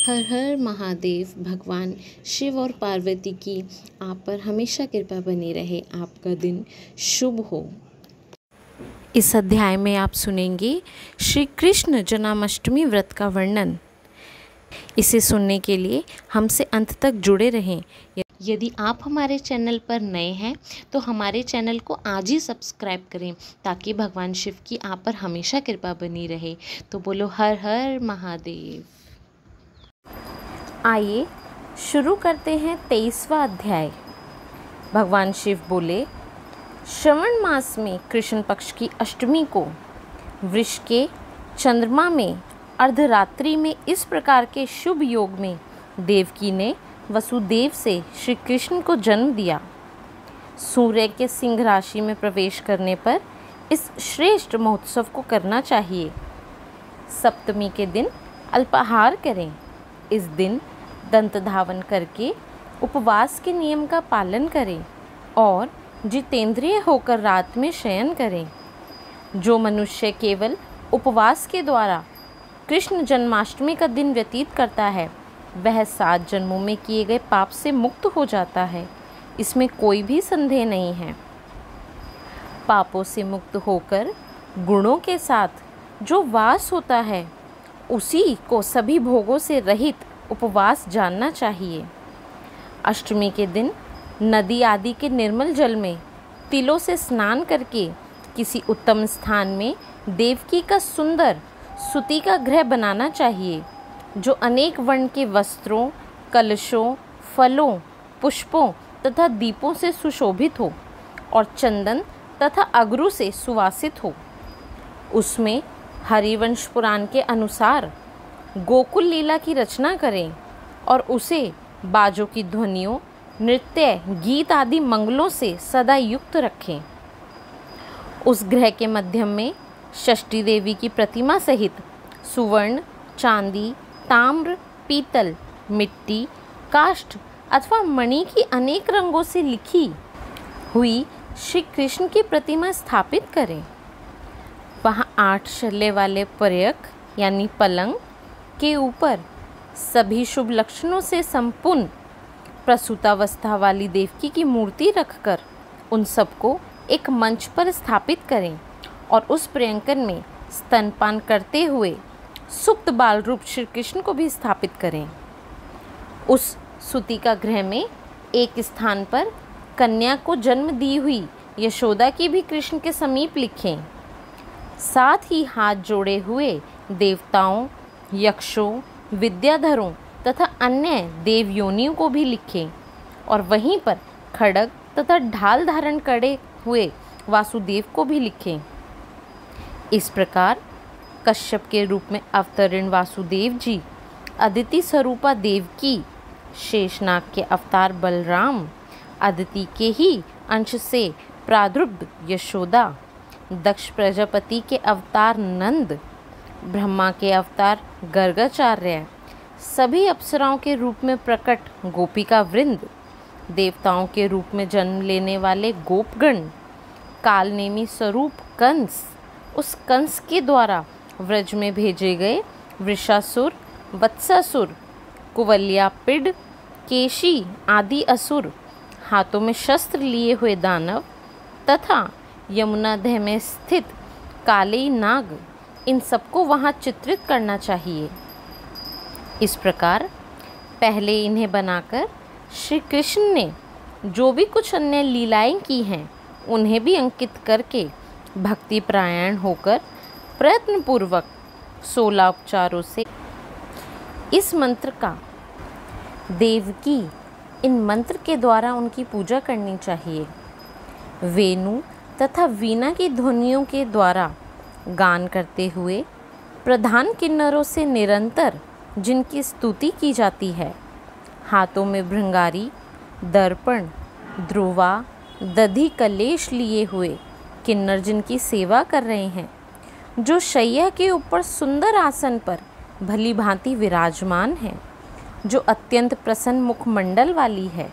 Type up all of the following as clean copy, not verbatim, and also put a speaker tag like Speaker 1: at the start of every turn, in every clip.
Speaker 1: हर हर महादेव। भगवान शिव और पार्वती की आप पर हमेशा कृपा बनी रहे। आपका दिन शुभ हो। इस अध्याय में आप सुनेंगे श्री कृष्ण जन्माष्टमी व्रत का वर्णन। इसे सुनने के लिए हमसे अंत तक जुड़े रहें। यदि आप हमारे चैनल पर नए हैं तो हमारे चैनल को आज ही सब्सक्राइब करें ताकि भगवान शिव की आप पर हमेशा कृपा बनी रहे। तो बोलो हर हर महादेव। आइए शुरू करते हैं 23वां अध्याय। भगवान शिव बोले, श्रवण मास में कृष्ण पक्ष की अष्टमी को वृष के चंद्रमा में अर्धरात्रि में इस प्रकार के शुभ योग में देवकी ने वसुदेव से श्री कृष्ण को जन्म दिया। सूर्य के सिंह राशि में प्रवेश करने पर इस श्रेष्ठ महोत्सव को करना चाहिए। सप्तमी के दिन अल्पाहार करें। इस दिन दंत धावन करके उपवास के नियम का पालन करें और जितेंद्रिय होकर रात में शयन करें। जो मनुष्य केवल उपवास के द्वारा कृष्ण जन्माष्टमी का दिन व्यतीत करता है वह 7 जन्मों में किए गए पाप से मुक्त हो जाता है। इसमें कोई भी संदेह नहीं है। पापों से मुक्त होकर गुणों के साथ जो वास होता है उसी को सभी भोगों से रहित उपवास जानना चाहिए। अष्टमी के दिन नदी आदि के निर्मल जल में तिलों से स्नान करके किसी उत्तम स्थान में देवकी का सुंदर सूती का गृह बनाना चाहिए जो अनेक वर्ण के वस्त्रों, कलशों, फलों, पुष्पों तथा दीपों से सुशोभित हो और चंदन तथा अगरू से सुवासित हो। उसमें हरिवंश पुराण के अनुसार गोकुल लीला की रचना करें और उसे बाजों की ध्वनियों, नृत्य, गीत आदि मंगलों से सदा युक्त रखें। उस गृह के मध्यम में षष्ठी देवी की प्रतिमा सहित सुवर्ण, चांदी, ताम्र, पीतल, मिट्टी, काष्ठ अथवा मणि की अनेक रंगों से लिखी हुई श्री कृष्ण की प्रतिमा स्थापित करें। वहाँ 8 शल्य वाले पर्यक यानी पलंग के ऊपर सभी शुभ लक्षणों से संपूर्ण प्रसूतावस्था वाली देवकी की मूर्ति रखकर उन सबको एक मंच पर स्थापित करें और उस प्रियंकन में स्तनपान करते हुए सुप्त बाल रूप श्री कृष्ण को भी स्थापित करें। उस सूती का गृह में एक स्थान पर कन्या को जन्म दी हुई यशोदा की भी कृष्ण के समीप लिखें। साथ ही हाथ जोड़े हुए देवताओं, यक्षों, विद्याधरों तथा अन्य देव योनियों को भी लिखें और वहीं पर खड्ग तथा ढाल धारण करे हुए वासुदेव को भी लिखें। इस प्रकार कश्यप के रूप में अवतरण वासुदेव जी, अदिति स्वरूपा देवकी, शेषनाग के अवतार बलराम, अदिति के ही अंश से प्रादुर्भ यशोदा, दक्ष प्रजापति के अवतार नंद, ब्रह्मा के अवतार गर्गाचार्य, सभी अप्सराओं के रूप में प्रकट गोपिका वृंद, देवताओं के रूप में जन्म लेने वाले गोपगण, कालनेमी स्वरूप कंस, उस कंस के द्वारा व्रज में भेजे गए वृषासुर, वत्सासुर, कुवल्यापिड, केशी आदि असुर, हाथों में शस्त्र लिए हुए दानव तथा यमुनादह में स्थित काले नाग, इन सबको वहाँ चित्रित करना चाहिए। इस प्रकार पहले इन्हें बनाकर श्री कृष्ण ने जो भी कुछ अन्य लीलाएं की हैं उन्हें भी अंकित करके भक्ति परायण होकर प्रयत्नपूर्वक 16 उपचारों से इस मंत्र का देवकी इन मंत्र के द्वारा उनकी पूजा करनी चाहिए। वेणु तथा वीणा की ध्वनियों के द्वारा गान करते हुए प्रधान किन्नरों से निरंतर जिनकी स्तुति की जाती है, हाथों में भृंगारी, दर्पण, ध्रुवा, दधि कलेश लिए हुए किन्नर जिनकी सेवा कर रहे हैं, जो शैया के ऊपर सुंदर आसन पर भली भांति विराजमान है, जो अत्यंत प्रसन्न मुखमंडल वाली है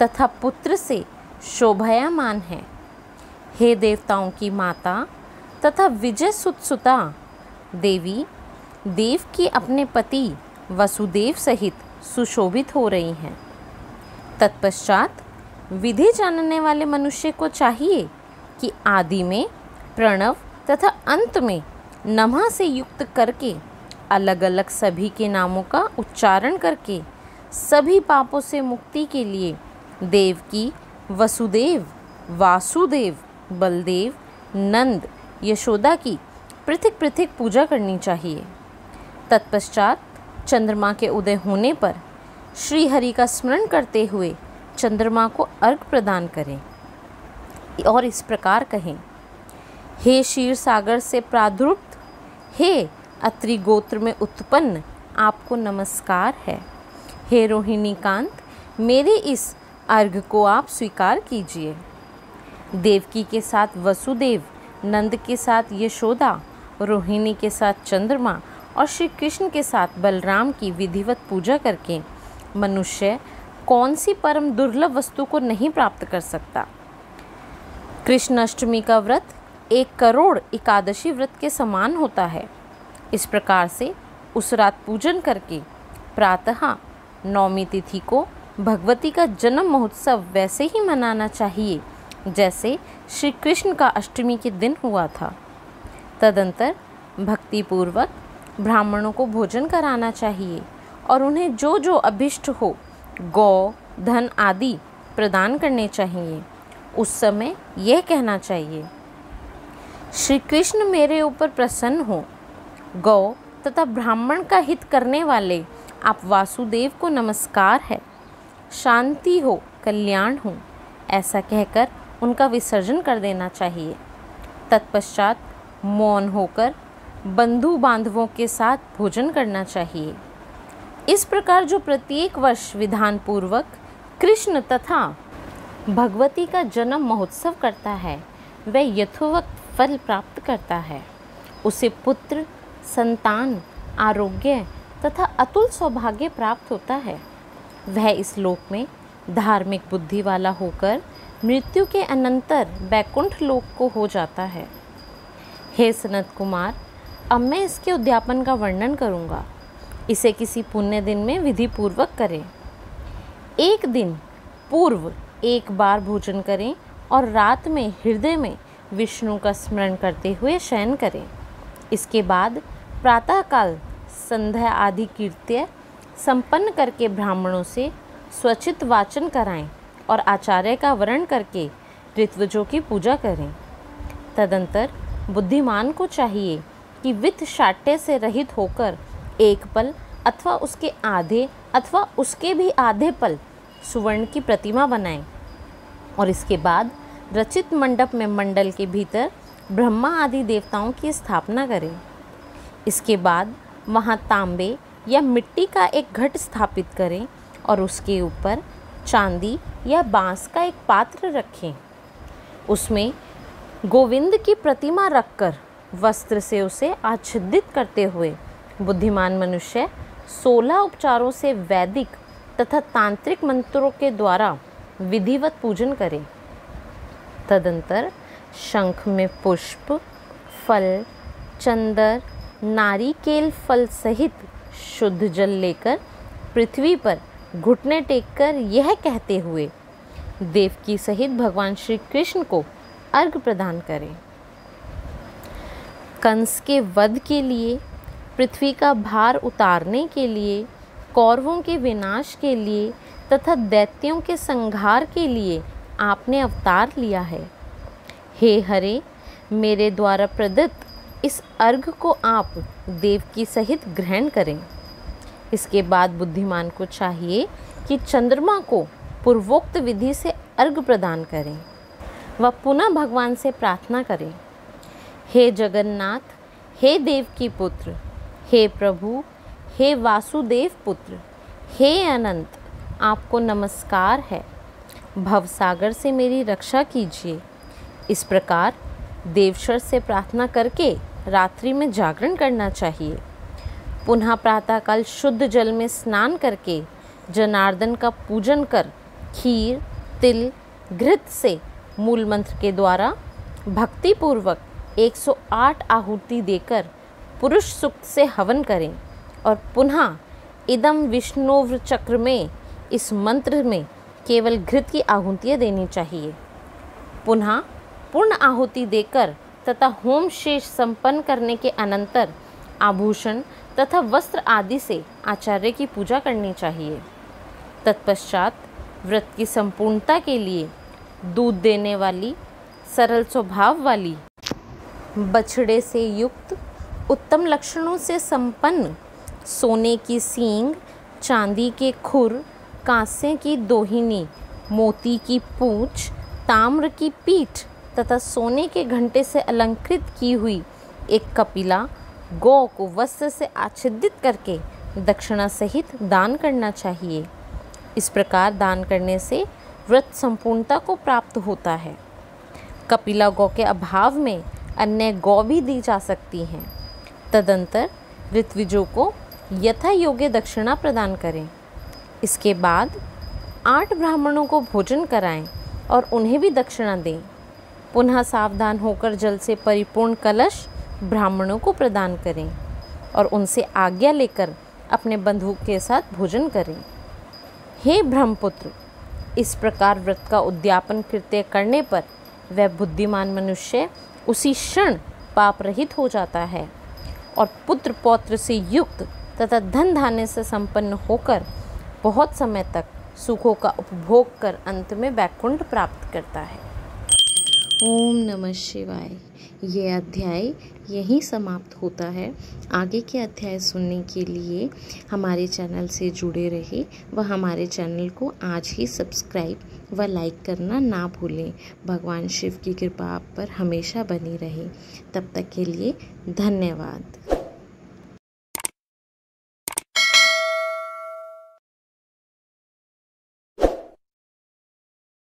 Speaker 1: तथा पुत्र से शोभायमान है। हे देवताओं की माता तथा विजय सुतसुता देवी, देव की अपने पति वसुदेव सहित सुशोभित हो रही हैं। तत्पश्चात विधि जानने वाले मनुष्य को चाहिए कि आदि में प्रणव तथा अंत में नमः से युक्त करके अलग अलग सभी के नामों का उच्चारण करके सभी पापों से मुक्ति के लिए देवकी, वसुदेव, वासुदेव, बलदेव, नंद, यशोदा की पृथक पृथक पूजा करनी चाहिए। तत्पश्चात चंद्रमा के उदय होने पर श्री हरि का स्मरण करते हुए चंद्रमा को अर्घ्य प्रदान करें और इस प्रकार कहें, हे क्षीर सागर से प्रादुर्भूत, हे अत्रि गोत्र में उत्पन्न, आपको नमस्कार है। हे रोहिणी कांत, मेरे इस अर्घ्य को आप स्वीकार कीजिए। देवकी के साथ वसुदेव, नंद के साथ यशोदा, रोहिणी के साथ चंद्रमा और श्री कृष्ण के साथ बलराम की विधिवत पूजा करके मनुष्य कौन सी परम दुर्लभ वस्तु को नहीं प्राप्त कर सकता। कृष्ण अष्टमी का व्रत 1 करोड़ एकादशी व्रत के समान होता है। इस प्रकार से उस रात पूजन करके प्रातः नवमी तिथि को भगवती का जन्म महोत्सव वैसे ही मनाना चाहिए जैसे श्री कृष्ण का अष्टमी के दिन हुआ था। तदंतर भक्तिपूर्वक ब्राह्मणों को भोजन कराना चाहिए और उन्हें जो जो अभिष्ट हो गौ, धन आदि प्रदान करने चाहिए। उस समय यह कहना चाहिए, श्री कृष्ण मेरे ऊपर प्रसन्न हो। गौ तथा ब्राह्मण का हित करने वाले आप वासुदेव को नमस्कार है। शांति हो, कल्याण हो, ऐसा कहकर उनका विसर्जन कर देना चाहिए। तत्पश्चात मौन होकर बंधु बांधवों के साथ भोजन करना चाहिए। इस प्रकार जो प्रत्येक वर्ष विधान पूर्वक कृष्ण तथा भगवती का जन्म महोत्सव करता है वह यथोवक्त फल प्राप्त करता है। उसे पुत्र, संतान, आरोग्य तथा अतुल सौभाग्य प्राप्त होता है। वह इस लोक में धार्मिक बुद्धि वाला होकर मृत्यु के अनंतर बैकुंठ लोक को हो जाता है। हे सनत कुमार, अब मैं इसके उद्यापन का वर्णन करूँगा। इसे किसी पुण्य दिन में विधि पूर्वक करें। एक दिन पूर्व 1 बार भोजन करें और रात में हृदय में विष्णु का स्मरण करते हुए शयन करें। इसके बाद प्रातःकाल संध्या आदि कृत्य संपन्न करके ब्राह्मणों से स्वचित वाचन कराएं और आचार्य का वर्ण करके ऋत्विजों की पूजा करें। तदंतर बुद्धिमान को चाहिए कि वित्त शाट्य से रहित होकर 1 पल अथवा उसके आधे अथवा उसके भी आधे पल सुवर्ण की प्रतिमा बनाएं और इसके बाद रचित मंडप में मंडल के भीतर ब्रह्मा आदि देवताओं की स्थापना करें। इसके बाद वहाँ तांबे या मिट्टी का एक घट स्थापित करें और उसके ऊपर चांदी या बांस का एक पात्र रखें। उसमें गोविंद की प्रतिमा रखकर वस्त्र से उसे आच्छादित करते हुए बुद्धिमान मनुष्य 16 उपचारों से वैदिक तथा तांत्रिक मंत्रों के द्वारा विधिवत पूजन करें। तदंतर शंख में पुष्प, फल, चंदन, नारिकेल फल सहित शुद्ध जल लेकर पृथ्वी पर घुटने टेककर यह कहते हुए देवकी सहित भगवान श्री कृष्ण को अर्घ्य प्रदान करें। कंस के वध के लिए, पृथ्वी का भार उतारने के लिए, कौरवों के विनाश के लिए तथा दैत्यों के संहार के लिए आपने अवतार लिया है। हे हरे, मेरे द्वारा प्रदत्त इस अर्घ्य को आप देवकी सहित ग्रहण करें। इसके बाद बुद्धिमान को चाहिए कि चंद्रमा को पूर्वोक्त विधि से अर्घ्य प्रदान करें। वह पुनः भगवान से प्रार्थना करें, हे जगन्नाथ, हे देवकी पुत्र, हे प्रभु, हे वासुदेव पुत्र, हे अनंत, आपको नमस्कार है। भवसागर से मेरी रक्षा कीजिए। इस प्रकार देवशर से प्रार्थना करके रात्रि में जागरण करना चाहिए। पुनः प्रातःकाल शुद्ध जल में स्नान करके जनार्दन का पूजन कर खीर, तिल, घृत से मूल मंत्र के द्वारा भक्तिपूर्वक 108 आहुति देकर पुरुष सूक्त से हवन करें और पुनः इदम विष्णुव्र चक्र में इस मंत्र में केवल घृत की आहुतियाँ देनी चाहिए। पुनः पूर्ण आहुति देकर तथा होम शेष संपन्न करने के अनंतर आभूषण तथा वस्त्र आदि से आचार्य की पूजा करनी चाहिए। तत्पश्चात व्रत की संपूर्णता के लिए दूध देने वाली, सरल स्वभाव वाली, बछड़े से युक्त, उत्तम लक्षणों से संपन्न, सोने की सींग, चांदी के खुर, कांसे की दोहिनी, मोती की पूंछ, ताम्र की पीठ तथा सोने के घंटे से अलंकृत की हुई एक कपिला गौ को वस्त्र से आच्छादित करके दक्षिणा सहित दान करना चाहिए। इस प्रकार दान करने से व्रत संपूर्णता को प्राप्त होता है। कपिला गौ के अभाव में अन्य गौ भी दी जा सकती हैं। तदंतर ऋत्विजों को यथा योग्य दक्षिणा प्रदान करें। इसके बाद 8 ब्राह्मणों को भोजन कराएं और उन्हें भी दक्षिणा दें। पुनः सावधान होकर जल से परिपूर्ण कलश ब्राह्मणों को प्रदान करें और उनसे आज्ञा लेकर अपने बंधु के साथ भोजन करें। हे ब्रह्मपुत्र, इस प्रकार व्रत का उद्यापन कृत्य करने पर वह बुद्धिमान मनुष्य उसी क्षण पाप रहित हो जाता है और पुत्र पौत्र से युक्त तथा धन धान्य से संपन्न होकर बहुत समय तक सुखों का उपभोग कर अंत में वैकुंठ प्राप्त करता है। ओम नमः शिवाय। ये अध्याय यहीं समाप्त होता है। आगे के अध्याय सुनने के लिए हमारे चैनल से जुड़े रहे व हमारे चैनल को आज ही सब्सक्राइब व लाइक करना ना भूलें। भगवान शिव की कृपा आप पर हमेशा बनी रहे। तब तक के लिए धन्यवाद।